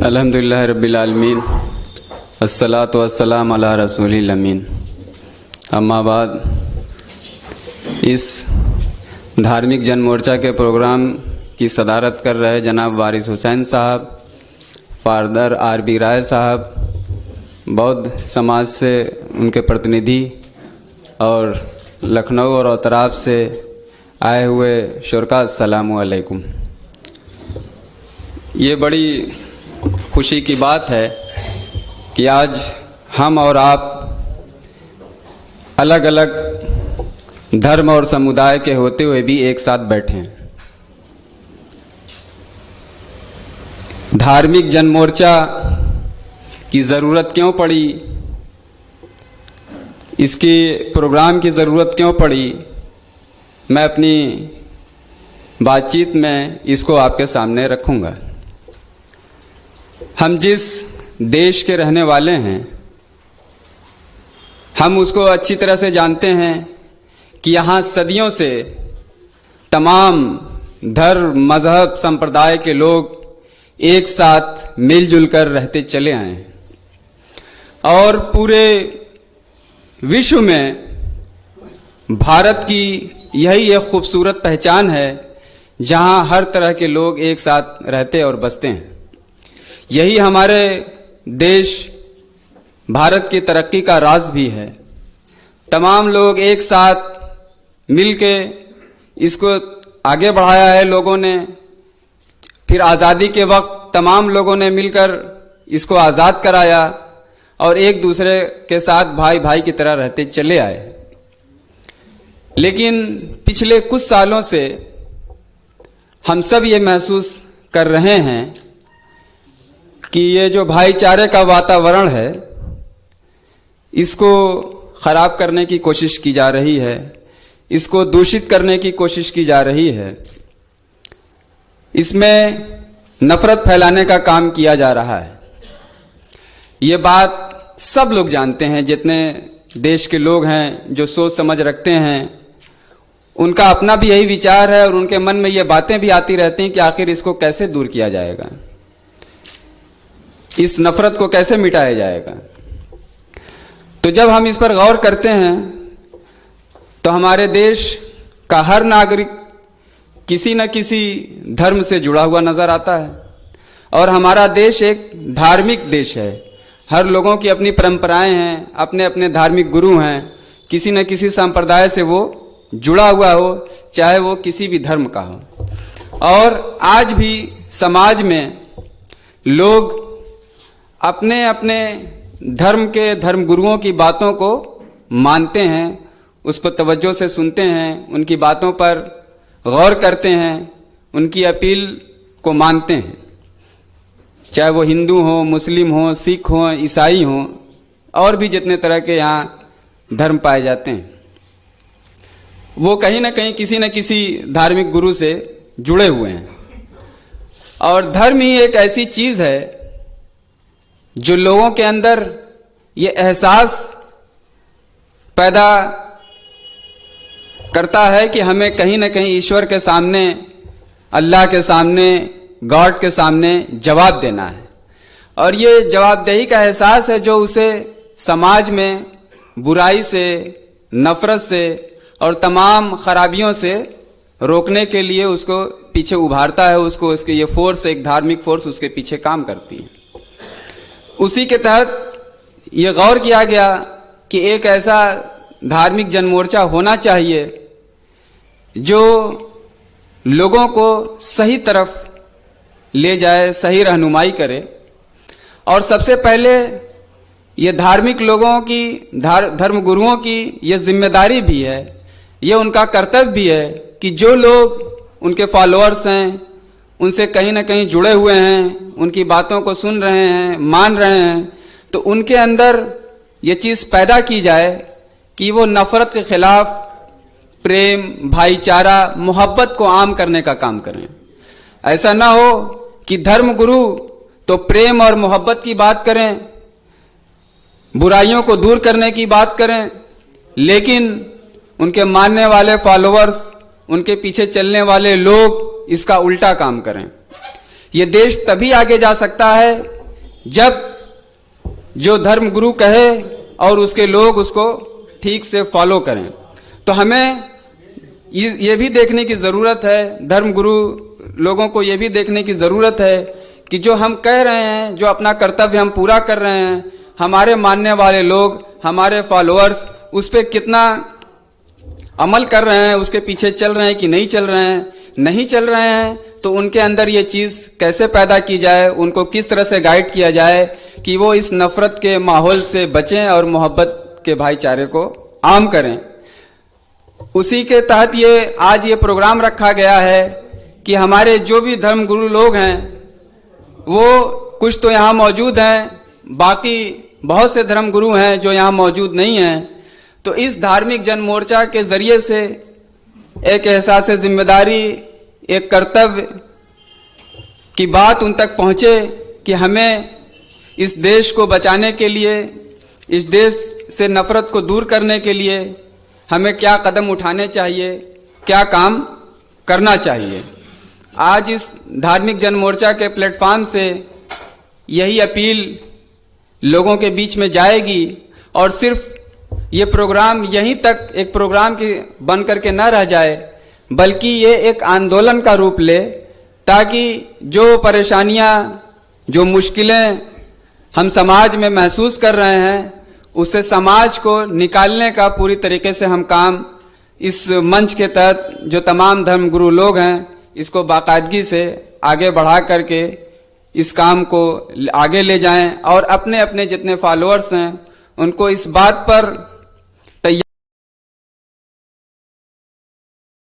अल्हम्दुलिल्लाह रब्बिल आलमीन अस्सलातु वस्सलाम अला रसूलिल अमीन। अम्मा बाद, इस धार्मिक जन मोर्चा के प्रोग्राम की सदारत कर रहे जनाब वारिस हुसैन साहब, फादर आर.बी. राय साहब, बौद्ध समाज से उनके प्रतिनिधि और लखनऊ और अतराफ से आए हुए शुरका, अस्सलामु अलैकुम। ये बड़ी खुशी की बात है कि आज हम और आप अलग अलग धर्म और समुदाय के होते हुए भी एक साथ बैठे हैं। धार्मिक जन मोर्चा की ज़रूरत क्यों पड़ी, इसकी प्रोग्राम की ज़रूरत क्यों पड़ी, मैं अपनी बातचीत में इसको आपके सामने रखूंगा। हम जिस देश के रहने वाले हैं, हम उसको अच्छी तरह से जानते हैं कि यहाँ सदियों से तमाम धर्म, मजहब, संप्रदाय के लोग एक साथ मिलजुल कर रहते चले आए हैं और पूरे विश्व में भारत की यही एक खूबसूरत पहचान है जहां हर तरह के लोग एक साथ रहते और बसते हैं। यही हमारे देश भारत की तरक्की का राज भी है। तमाम लोग एक साथ मिलके इसको आगे बढ़ाया है लोगों ने। फिर आज़ादी के वक्त तमाम लोगों ने मिलकर इसको आज़ाद कराया और एक दूसरे के साथ भाई भाई की तरह रहते चले आए। लेकिन पिछले कुछ सालों से हम सब ये महसूस कर रहे हैं कि ये जो भाईचारे का वातावरण है, इसको खराब करने की कोशिश की जा रही है, इसको दूषित करने की कोशिश की जा रही है। इसमें नफरत फैलाने का काम किया जा रहा है। ये बात सब लोग जानते हैं, जितने देश के लोग हैं जो सोच समझ रखते हैं, उनका अपना भी यही विचार है और उनके मन में ये बातें भी आती रहती हैं कि आखिर इसको कैसे दूर किया जाएगा, इस नफरत को कैसे मिटाया जाएगा। तो जब हम इस पर गौर करते हैं तो हमारे देश का हर नागरिक किसी न किसी धर्म से जुड़ा हुआ नजर आता है और हमारा देश एक धार्मिक देश है। हर लोगों की अपनी परंपराएं हैं, अपने अपने धार्मिक गुरु हैं, किसी न किसी संप्रदाय से वो जुड़ा हुआ हो, चाहे वो किसी भी धर्म का हो। और आज भी समाज में लोग अपने अपने धर्म के धर्म गुरुओं की बातों को मानते हैं, उस पर तवज्जो से सुनते हैं, उनकी बातों पर गौर करते हैं, उनकी अपील को मानते हैं, चाहे वो हिंदू हो, मुस्लिम हो, सिख हो, ईसाई हो और भी जितने तरह के यहाँ धर्म पाए जाते हैं। वो कहीं ना कहीं किसी न किसी धार्मिक गुरु से जुड़े हुए हैं। और धर्म ही एक ऐसी चीज है जो लोगों के अंदर ये एहसास पैदा करता है कि हमें कहीं ना कहीं ईश्वर के सामने, अल्लाह के सामने, गॉड के सामने जवाब देना है। और ये जवाबदेही का एहसास है जो उसे समाज में बुराई से, नफरत से और तमाम खराबियों से रोकने के लिए उसको पीछे उभारता है। उसको उसके ये फोर्स, एक धार्मिक फोर्स उसके पीछे काम करती है। उसी के तहत ये गौर किया गया कि एक ऐसा धार्मिक जन मोर्चा होना चाहिए जो लोगों को सही तरफ ले जाए, सही रहनुमाई करे। और सबसे पहले ये धार्मिक लोगों की, धर्म गुरुओं की ये जिम्मेदारी भी है, ये उनका कर्तव्य भी है कि जो लोग उनके फॉलोअर्स हैं, उनसे कहीं ना कहीं जुड़े हुए हैं, उनकी बातों को सुन रहे हैं, मान रहे हैं, तो उनके अंदर ये चीज पैदा की जाए कि वो नफरत के खिलाफ प्रेम, भाईचारा, मोहब्बत को आम करने का काम करें। ऐसा ना हो कि धर्म गुरु तो प्रेम और मोहब्बत की बात करें, बुराइयों को दूर करने की बात करें, लेकिन उनके मानने वाले फॉलोअर्स, उनके पीछे चलने वाले लोग इसका उल्टा काम करें। ये देश तभी आगे जा सकता है जब जो धर्म गुरु कहे और उसके लोग उसको ठीक से फॉलो करें। तो हमें ये भी देखने की जरूरत है, धर्म गुरु लोगों को ये भी देखने की जरूरत है कि जो हम कह रहे हैं, जो अपना कर्तव्य हम पूरा कर रहे हैं, हमारे मानने वाले लोग, हमारे फॉलोअर्स उस पे कितना अमल कर रहे हैं, उसके पीछे चल रहे हैं कि नहीं चल रहे हैं। नहीं चल रहे हैं तो उनके अंदर ये चीज कैसे पैदा की जाए, उनको किस तरह से गाइड किया जाए कि वो इस नफरत के माहौल से बचें और मोहब्बत के भाईचारे को आम करें। उसी के तहत आज ये प्रोग्राम रखा गया है कि हमारे जो भी धर्म गुरु लोग हैं वो कुछ तो यहाँ मौजूद हैं, बाकी बहुत से धर्म गुरु हैं जो यहाँ मौजूद नहीं हैं। तो इस धार्मिक जन मोर्चा के जरिए से एक एहसास जिम्मेदारी, एक कर्तव्य की बात उन तक पहुंचे कि हमें इस देश को बचाने के लिए, इस देश से नफरत को दूर करने के लिए हमें क्या कदम उठाने चाहिए, क्या काम करना चाहिए। आज इस धार्मिक जन मोर्चा के प्लेटफॉर्म से यही अपील लोगों के बीच में जाएगी और सिर्फ ये प्रोग्राम यहीं तक एक प्रोग्राम की बन करके न रह जाए, बल्कि ये एक आंदोलन का रूप ले, ताकि जो परेशानियां, जो मुश्किलें हम समाज में महसूस कर रहे हैं, उससे समाज को निकालने का पूरी तरीके से हम काम इस मंच के तहत जो तमाम धर्म गुरु लोग हैं इसको बाकायदगी से आगे बढ़ा करके इस काम को आगे ले जाएं और अपने अपने जितने फॉलोअर्स हैं उनको इस बात पर